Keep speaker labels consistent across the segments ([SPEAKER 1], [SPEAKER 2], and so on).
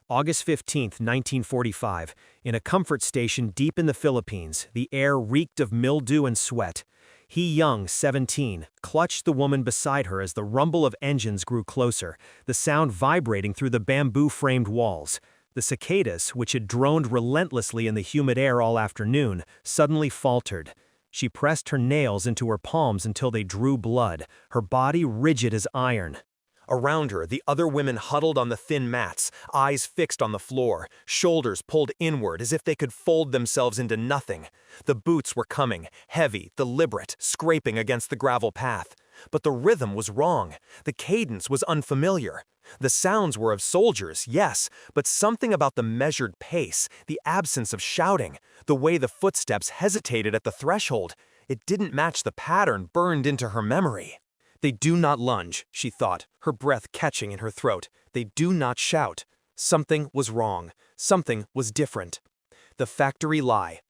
[SPEAKER 1] August 15, 1945, in a comfort station deep in the Philippines, the air reeked of mildew and sweat. Hee-Young, 17, clutched the woman beside her as the rumble of engines grew closer, the sound vibrating through the bamboo-framed walls. The cicadas, which had droned relentlessly in the humid air all afternoon, suddenly faltered. She pressed her nails into her palms until they drew blood, her body rigid as iron. Around her, the other women huddled on the thin mats, eyes fixed on the floor, shoulders pulled inward as if they could fold themselves into nothing. The boots were coming, heavy, deliberate, scraping against the gravel path. But the rhythm was wrong. The cadence was unfamiliar. The sounds were of soldiers, yes, but something about the measured pace, the absence of shouting, the way the footsteps hesitated at the threshold, it didn't match the pattern burned into her memory. They do not lunge, she thought, her breath catching in her throat. They do not shout. Something was wrong. Something was different. The factory lie.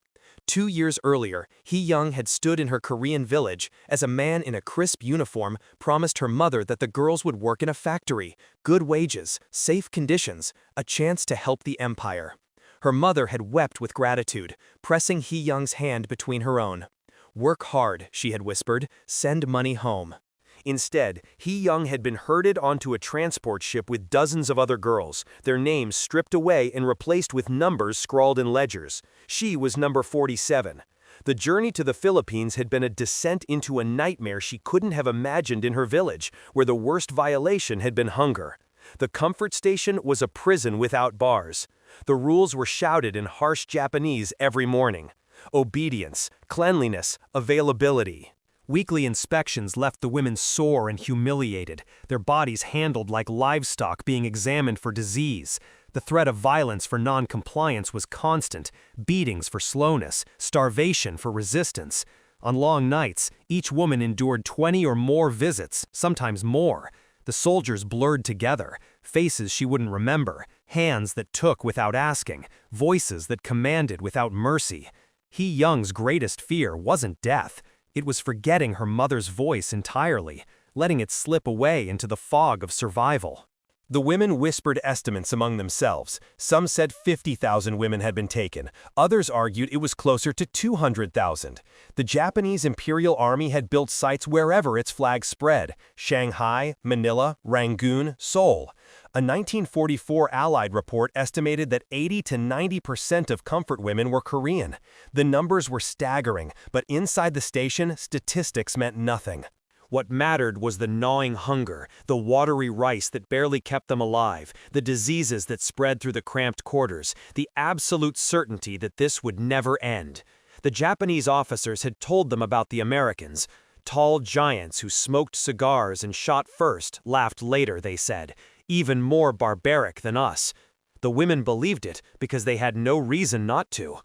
[SPEAKER 1] 2 years earlier, Hee-Young had stood in her Korean village as a man in a crisp uniform promised her mother that the girls would work in a factory, good wages, safe conditions, a chance to help the empire. Her mother had wept with gratitude, pressing Hee-Young's hand between her own. "Work hard," she had whispered, "send money home." Instead, Hee-Young had been herded onto a transport ship with dozens of other girls, their names stripped away and replaced with numbers scrawled in ledgers. She was number 47. The journey to the Philippines had been a descent into a nightmare she couldn't have imagined in her village, where the worst violation had been hunger. The comfort station was a prison without bars. The rules were shouted in harsh Japanese every morning. Obedience, cleanliness, availability. Weekly inspections left the women sore and humiliated, their bodies handled like livestock being examined for disease. The threat of violence for non-compliance was constant, beatings for slowness, starvation for resistance. On long nights, each woman endured 20 or more visits, sometimes more. The soldiers blurred together, faces she wouldn't remember, hands that took without asking, voices that commanded without mercy. Hee-Young's greatest fear wasn't death. It was forgetting her mother's voice entirely, letting it slip away into the fog of survival. The women whispered estimates among themselves. Some said 50,000 women had been taken. Others argued it was closer to 200,000. The Japanese Imperial Army had built sites wherever its flag spread: Shanghai, Manila, Rangoon, Seoul. A 1944 Allied report estimated that 80 to 90% of comfort women were Korean. The numbers were staggering, but inside the station, statistics meant nothing. What mattered was the gnawing hunger, the watery rice that barely kept them alive, the diseases that spread through the cramped quarters, the absolute certainty that this would never end. The Japanese officers had told them about the Americans. Tall giants who smoked cigars and shot first, laughed later, they said. Even more barbaric than us. The women believed it because they had no reason not to.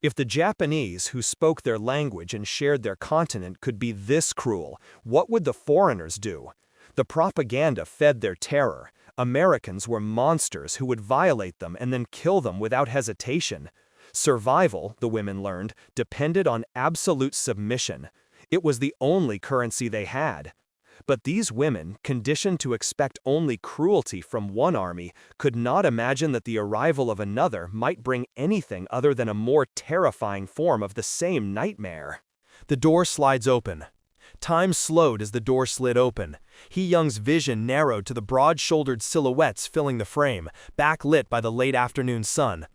[SPEAKER 1] If the Japanese, who spoke their language and shared their continent, could be this cruel, what would the foreigners do? The propaganda fed their terror. Americans were monsters who would violate them and then kill them without hesitation. Survival, the women learned, depended on absolute submission. It was the only currency they had. But these women, conditioned to expect only cruelty from one army, could not imagine that the arrival of another might bring anything other than a more terrifying form of the same nightmare. The door slides open. Time slowed as the door slid open. Hee-Young's vision narrowed to the broad-shouldered silhouettes filling the frame, backlit by the late afternoon sun.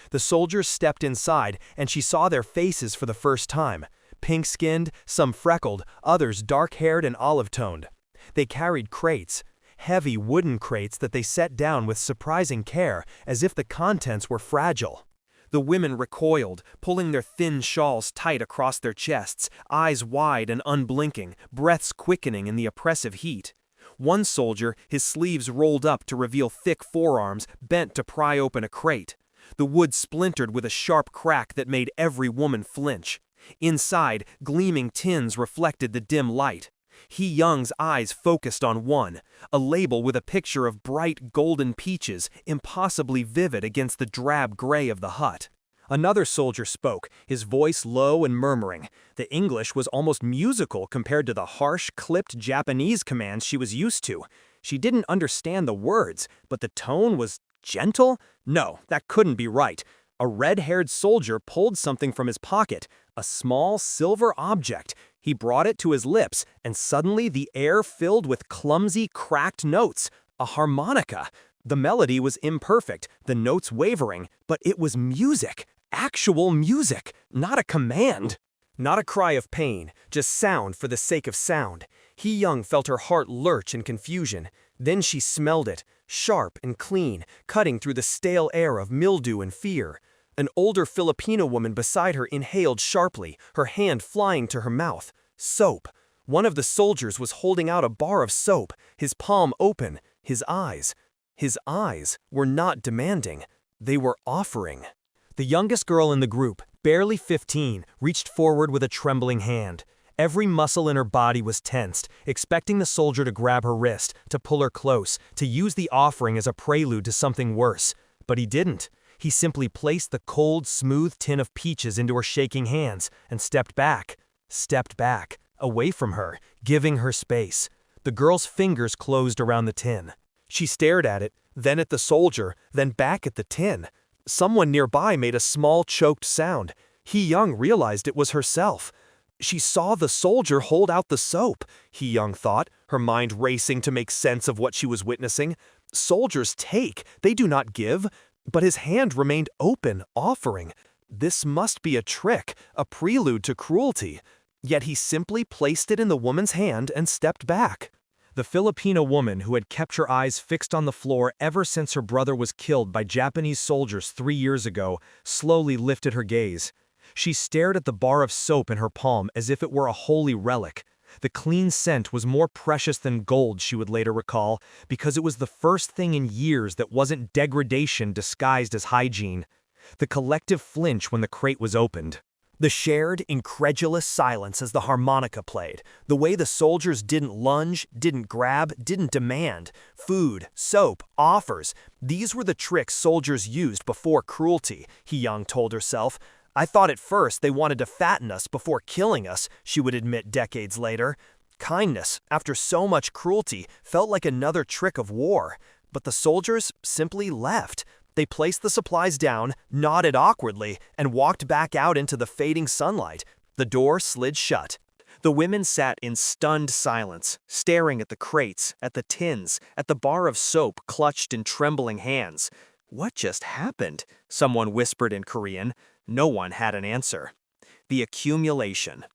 [SPEAKER 1] The soldiers stepped inside, and she saw their faces for the first time. Pink-skinned, some freckled, others dark-haired and olive-toned. They carried crates, heavy wooden crates that they set down with surprising care, as if the contents were fragile. The women recoiled, pulling their thin shawls tight across their chests, eyes wide and unblinking, breaths quickening in the oppressive heat. One soldier, his sleeves rolled up to reveal thick forearms, bent to pry open a crate. The wood splintered with a sharp crack that made every woman flinch. Inside, gleaming tins reflected the dim light. Hee-Young's eyes focused on one, a label with a picture of bright golden peaches, impossibly vivid against the drab gray of the hut. Another soldier spoke, his voice low and murmuring. The English was almost musical compared to the harsh, clipped Japanese commands she was used to. She didn't understand the words, but the tone was Gentle? No, that couldn't be right. A red-haired soldier pulled something from his pocket, a small silver object. He brought it to his lips, and suddenly the air filled with clumsy, cracked notes. A harmonica. The melody was imperfect, the notes wavering, but it was music. Actual music, not a command. Not a cry of pain, just sound for the sake of sound. Hee-Young felt her heart lurch in confusion. Then she smelled it, sharp and clean, cutting through the stale air of mildew and fear. An older Filipino woman beside her inhaled sharply, her hand flying to her mouth. Soap. One of the soldiers was holding out a bar of soap, his palm open, his eyes. His eyes were not demanding. They were offering. The youngest girl in the group, barely 15, reached forward with a trembling hand. Every muscle in her body was tensed, expecting the soldier to grab her wrist, to pull her close, to use the offering as a prelude to something worse. But he didn't. He simply placed the cold, smooth tin of peaches into her shaking hands and stepped back, away from her, giving her space. The girl's fingers closed around the tin. She stared at it, then at the soldier, then back at the tin. Someone nearby made a small, choked sound. Hee-Young realized it was herself. She saw the soldier hold out the soap, Hee-Young thought, her mind racing to make sense of what she was witnessing. Soldiers take, they do not give. But his hand remained open, offering. This must be a trick, a prelude to cruelty. Yet he simply placed it in the woman's hand and stepped back. The Filipino woman, who had kept her eyes fixed on the floor ever since her brother was killed by Japanese soldiers 3 years ago, slowly lifted her gaze. She stared at the bar of soap in her palm as if it were a holy relic. The clean scent was more precious than gold, she would later recall, because it was the first thing in years that wasn't degradation disguised as hygiene. The collective flinch when the crate was opened. The shared, incredulous silence as the harmonica played. The way the soldiers didn't lunge, didn't grab, didn't demand. Food, soap, offers. These were the tricks soldiers used before cruelty, Hee-Young told herself. I thought at first they wanted to fatten us before killing us, she would admit decades later. Kindness, after so much cruelty, felt like another trick of war. But the soldiers simply left. They placed the supplies down, nodded awkwardly, and walked back out into the fading sunlight. The door slid shut. The women sat in stunned silence, staring at the crates, at the tins, at the bar of soap clutched in trembling hands. What just happened? Someone whispered in Korean. No one had an answer. The accumulation.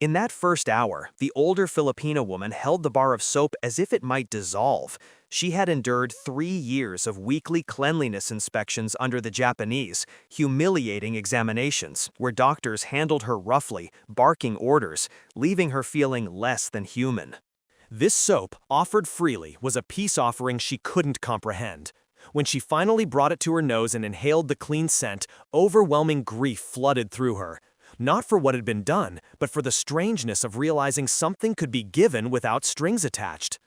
[SPEAKER 1] In that first hour, the older Filipino woman held the bar of soap as if it might dissolve. She had endured 3 years of weekly cleanliness inspections under the Japanese, humiliating examinations, where doctors handled her roughly, barking orders, leaving her feeling less than human. This soap, offered freely, was a peace offering she couldn't comprehend. When she finally brought it to her nose and inhaled the clean scent, overwhelming grief flooded through her. Not for what had been done, but for the strangeness of realizing something could be given without strings attached.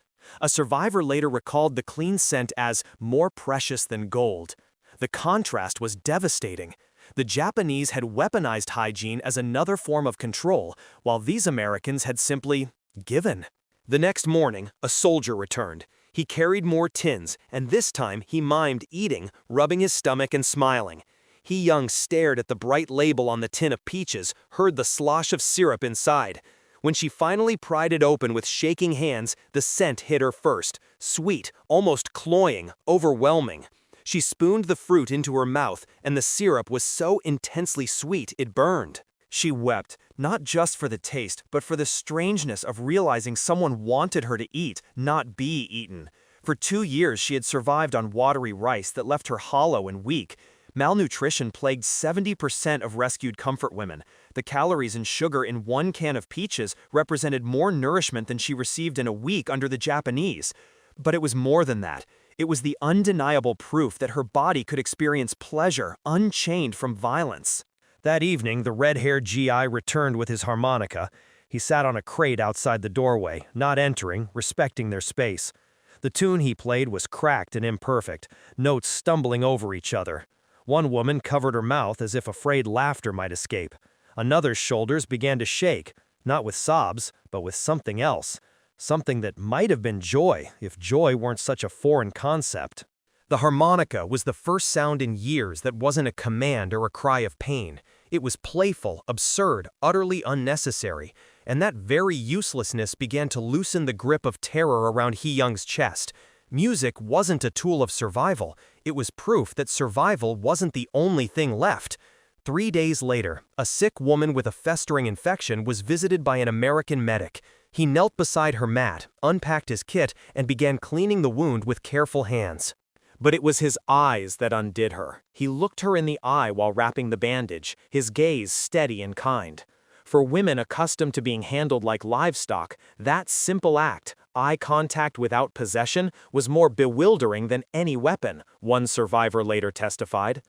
[SPEAKER 1] A survivor later recalled the clean scent as more precious than gold. The contrast was devastating. The Japanese had weaponized hygiene as another form of control, while these Americans had simply given. The next morning, a soldier returned. He carried more tins, and this time he mimed eating, rubbing his stomach and smiling. Hee-Young stared at the bright label on the tin of peaches, heard the slosh of syrup inside. When she finally pried it open with shaking hands, the scent hit her first. Sweet, almost cloying, overwhelming. She spooned the fruit into her mouth, and the syrup was so intensely sweet it burned. She wept, not just for the taste, but for the strangeness of realizing someone wanted her to eat, not be eaten. For 2 years she had survived on watery rice that left her hollow and weak. Malnutrition plagued 70% of rescued comfort women. The calories and sugar in 1 can of peaches represented more nourishment than she received in a week under the Japanese. But it was more than that. It was the undeniable proof that her body could experience pleasure unchained from violence. That evening, the red-haired GI returned with his harmonica. He sat on a crate outside the doorway, not entering, respecting their space. The tune he played was cracked and imperfect, notes stumbling over each other. One woman covered her mouth as if afraid laughter might escape. Another's shoulders began to shake, not with sobs, but with something else. Something that might have been joy, if joy weren't such a foreign concept. The harmonica was the first sound in years that wasn't a command or a cry of pain. It was playful, absurd, utterly unnecessary, and that very uselessness began to loosen the grip of terror around Hee-Young's chest. Music wasn't a tool of survival, it was proof that survival wasn't the only thing left. 3 days later, a sick woman with a festering infection was visited by an American medic. He knelt beside her mat, unpacked his kit, and began cleaning the wound with careful hands. But it was his eyes that undid her. He looked her in the eye while wrapping the bandage, his gaze steady and kind. For women accustomed to being handled like livestock, that simple act, eye contact without possession, was more bewildering than any weapon, one survivor later testified.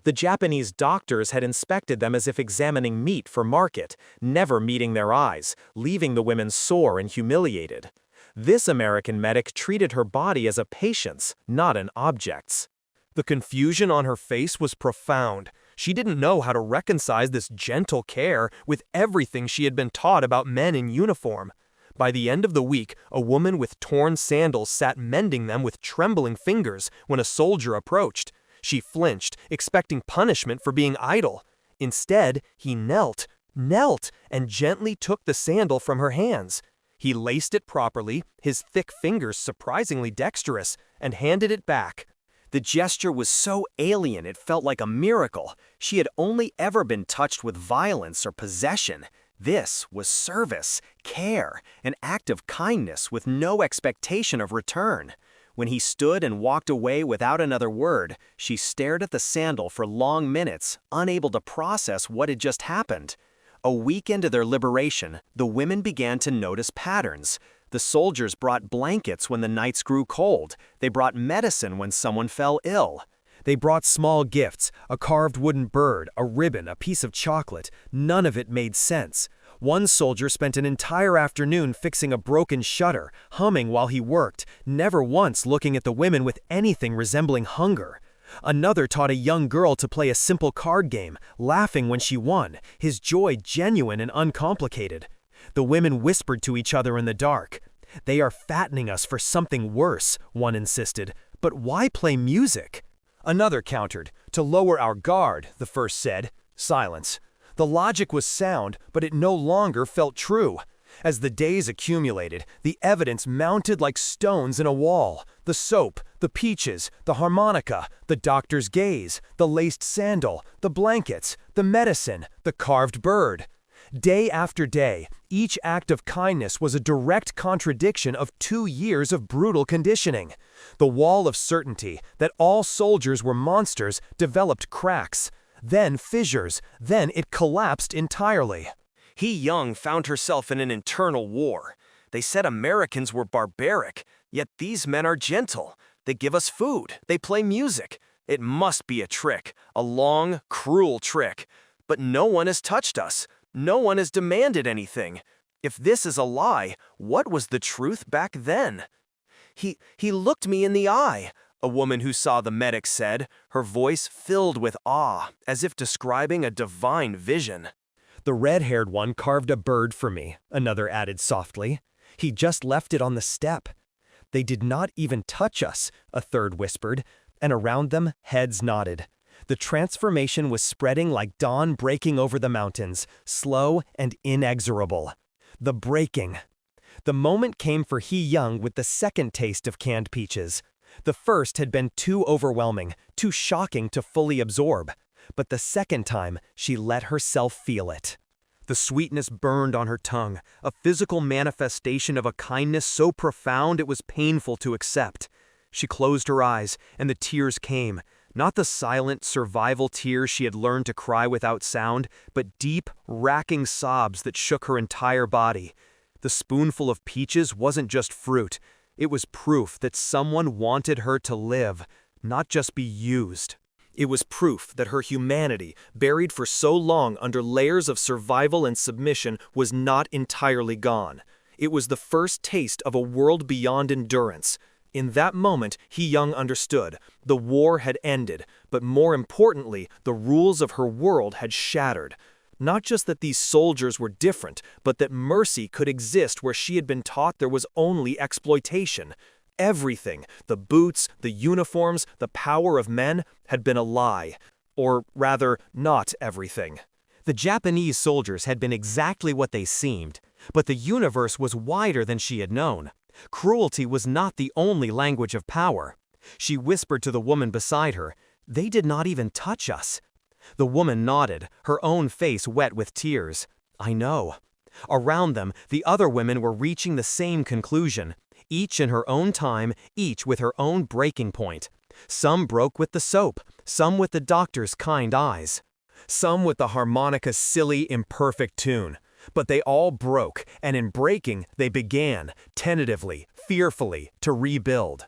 [SPEAKER 1] The Japanese doctors had inspected them as if examining meat for market, never meeting their eyes, leaving the women sore and humiliated. This American medic treated her body as a patient's, not an object's. The confusion on her face was profound. She didn't know how to reconcile this gentle care with everything she had been taught about men in uniform. By the end of the week, a woman with torn sandals sat mending them with trembling fingers when a soldier approached. She flinched, expecting punishment for being idle. Instead, he knelt, and gently took the sandal from her hands. He laced it properly, his thick fingers surprisingly dexterous, and handed it back. The gesture was so alien it felt like a miracle. She had only ever been touched with violence or possession. This was service, care, an act of kindness with no expectation of return. When he stood and walked away without another word, she stared at the sandal for long minutes, unable to process what had just happened. A week into their liberation, the women began to notice patterns. The soldiers brought blankets when the nights grew cold. They brought medicine when someone fell ill. They brought small gifts, a carved wooden bird, a ribbon, a piece of chocolate. None of it made sense. One soldier spent an entire afternoon fixing a broken shutter, humming while he worked, never once looking at the women with anything resembling hunger. Another taught a young girl to play a simple card game, laughing when she won, his joy genuine and uncomplicated. The women whispered to each other in the dark. "They are fattening us for something worse," one insisted. "But why play music?" Another countered. "To lower our guard," the first said. Silence. The logic was sound, but it no longer felt true. As the days accumulated, the evidence mounted like stones in a wall. The soap, the peaches, the harmonica, the doctor's gaze, the laced sandal, the blankets, the medicine, the carved bird. Day after day, each act of kindness was a direct contradiction of 2 years of brutal conditioning. The wall of certainty that all soldiers were monsters developed cracks, then fissures, then it collapsed entirely. Hee-Young found herself in an internal war. They said Americans were barbaric, yet these men are gentle. They give us food, they play music. It must be a trick, a long, cruel trick. But no one has touched us. No one has demanded anything. If this is a lie, what was the truth back then? He looked me in the eye, a woman who saw the medic said, her voice filled with awe, as if describing a divine vision. "The red-haired one carved a bird for me," another added softly. "He just left it on the step." "They did not even touch us," a third whispered, and around them heads nodded. The transformation was spreading like dawn breaking over the mountains, slow and inexorable. The breaking. The moment came for Hee-Young with the second taste of canned peaches. The first had been too overwhelming, too shocking to fully absorb. But the second time, she let herself feel it. The sweetness burned on her tongue, a physical manifestation of a kindness so profound it was painful to accept. She closed her eyes, and the tears came. Not the silent, survival tears she had learned to cry without sound, but deep, racking sobs that shook her entire body. The spoonful of peaches wasn't just fruit. It was proof that someone wanted her to live, not just be used. It was proof that her humanity, buried for so long under layers of survival and submission, was not entirely gone. It was the first taste of a world beyond endurance. In that moment, Hee-Young understood. The war had ended, but more importantly, the rules of her world had shattered. Not just that these soldiers were different, but that mercy could exist where she had been taught there was only exploitation. Everything, the boots, the uniforms, the power of men, had been a lie. Or rather, not everything. The Japanese soldiers had been exactly what they seemed, but the universe was wider than she had known. Cruelty was not the only language of power. She whispered to the woman beside her, "They did not even touch us." The woman nodded, her own face wet with tears. "I know." Around them, the other women were reaching the same conclusion, each in her own time, each with her own breaking point. Some broke with the soap, some with the doctor's kind eyes, some with the harmonica's silly, imperfect tune. But they all broke, and in breaking, they began, tentatively, fearfully, to rebuild.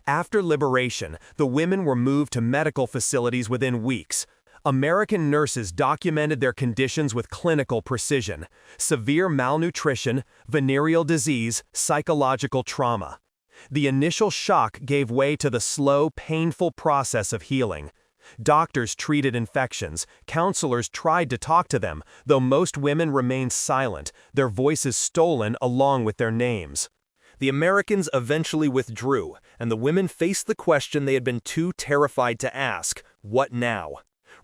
[SPEAKER 1] After liberation, the women were moved to medical facilities within weeks. American nurses documented their conditions with clinical precision: severe malnutrition, venereal disease, psychological trauma. The initial shock gave way to the slow, painful process of healing. Doctors treated infections, counselors tried to talk to them, though most women remained silent, their voices stolen along with their names. The Americans eventually withdrew, and the women faced the question they had been too terrified to ask: what now?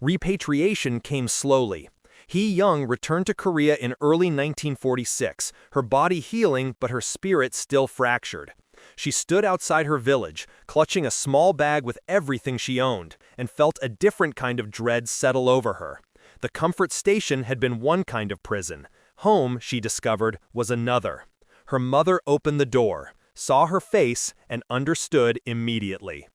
[SPEAKER 1] Repatriation came slowly. Hee-Young returned to Korea in early 1946, her body healing but her spirit still fractured. She stood outside her village, clutching a small bag with everything she owned, and felt a different kind of dread settle over her. The comfort station had been one kind of prison. Home, she discovered, was another. Her mother opened the door, saw her face, and understood immediately.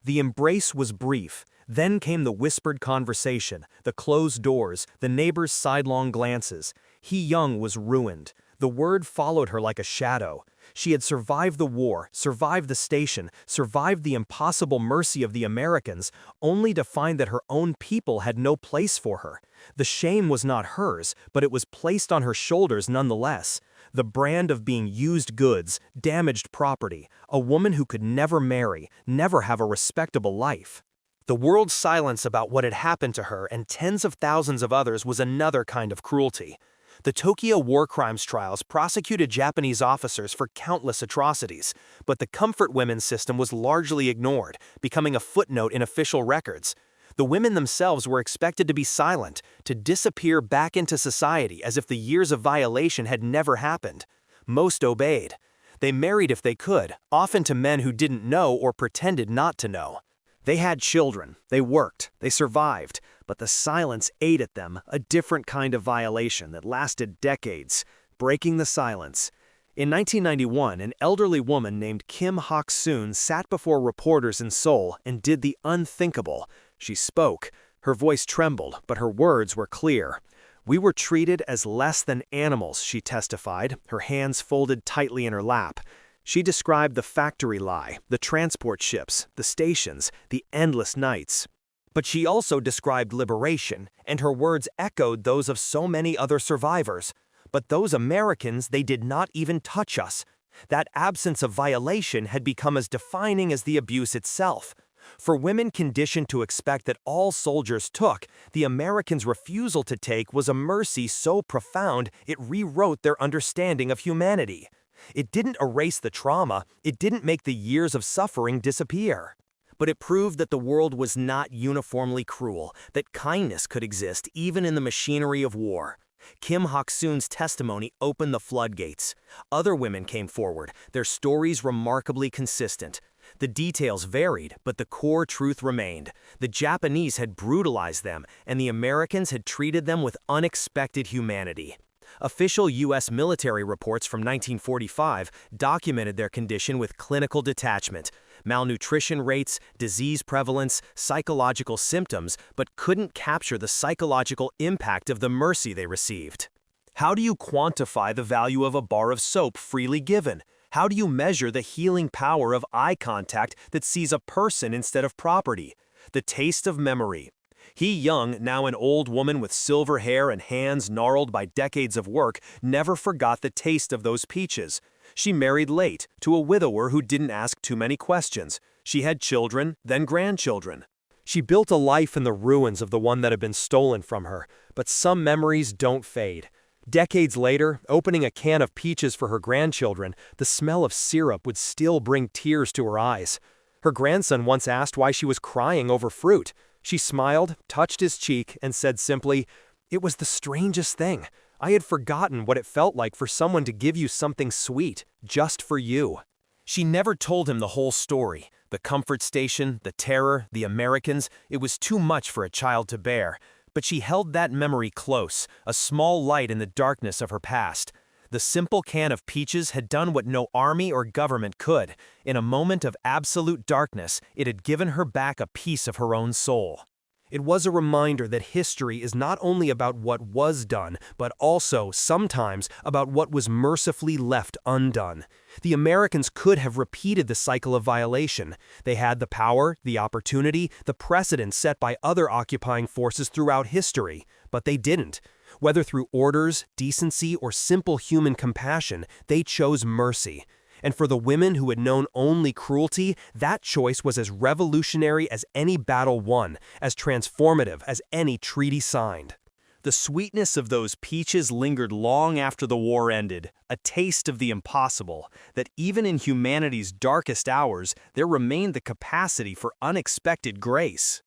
[SPEAKER 1] The embrace was brief. Then came the whispered conversation, the closed doors, the neighbors' sidelong glances. Hee-Young was ruined. The word followed her like a shadow. She had survived the war, survived the station, survived the impossible mercy of the Americans, only to find that her own people had no place for her. The shame was not hers, but it was placed on her shoulders nonetheless. The brand of being used goods, damaged property, a woman who could never marry, never have a respectable life. The world's silence about what had happened to her and tens of thousands of others was another kind of cruelty. The Tokyo war crimes trials prosecuted Japanese officers for countless atrocities, but the comfort women's system was largely ignored, becoming a footnote in official records. The women themselves were expected to be silent, to disappear back into society as if the years of violation had never happened. Most obeyed. They married if they could, often to men who didn't know or pretended not to know. They had children, they worked, they survived, but the silence ate at them, a different kind of violation that lasted decades, breaking the silence. In 1991, an elderly woman named Kim Hak-soon sat before reporters in Seoul and did the unthinkable. She spoke. Her voice trembled, but her words were clear. "We were treated as less than animals," she testified, her hands folded tightly in her lap. She described the factory lie, the transport ships, the stations, the endless nights. But she also described liberation, and her words echoed those of so many other survivors. But those Americans, they did not even touch us. That absence of violation had become as defining as the abuse itself. For women conditioned to expect that all soldiers took, the Americans' refusal to take was a mercy so profound it rewrote their understanding of humanity. It didn't erase the trauma, it didn't make the years of suffering disappear. But it proved that the world was not uniformly cruel, that kindness could exist even in the machinery of war. Kim Hak-soon's testimony opened the floodgates. Other women came forward, their stories remarkably consistent. The details varied, but the core truth remained. The Japanese had brutalized them, and the Americans had treated them with unexpected humanity. Official U.S. military reports from 1945 documented their condition with clinical detachment, malnutrition rates, disease prevalence, psychological symptoms, but couldn't capture the psychological impact of the mercy they received. How do you quantify the value of a bar of soap freely given? How do you measure the healing power of eye contact that sees a person instead of property? The taste of memory. Hee-Young, now an old woman with silver hair and hands gnarled by decades of work, never forgot the taste of those peaches. She married late, to a widower who didn't ask too many questions. She had children, then grandchildren. She built a life in the ruins of the one that had been stolen from her, but some memories don't fade. Decades later, opening a can of peaches for her grandchildren, the smell of syrup would still bring tears to her eyes. Her grandson once asked why she was crying over fruit. She smiled, touched his cheek, and said simply, "It was the strangest thing. I had forgotten what it felt like for someone to give you something sweet, just for you." She never told him the whole story. The comfort station, the terror, the Americans, it was too much for a child to bear. But she held that memory close, a small light in the darkness of her past. The simple can of peaches had done what no army or government could. In a moment of absolute darkness, it had given her back a piece of her own soul. It was a reminder that history is not only about what was done, but also, sometimes, about what was mercifully left undone. The Americans could have repeated the cycle of violation. They had the power, the opportunity, the precedent set by other occupying forces throughout history, but they didn't. Whether through orders, decency, or simple human compassion, they chose mercy. And for the women who had known only cruelty, that choice was as revolutionary as any battle won, as transformative as any treaty signed. The sweetness of those peaches lingered long after the war ended, a taste of the impossible, that even in humanity's darkest hours, there remained the capacity for unexpected grace.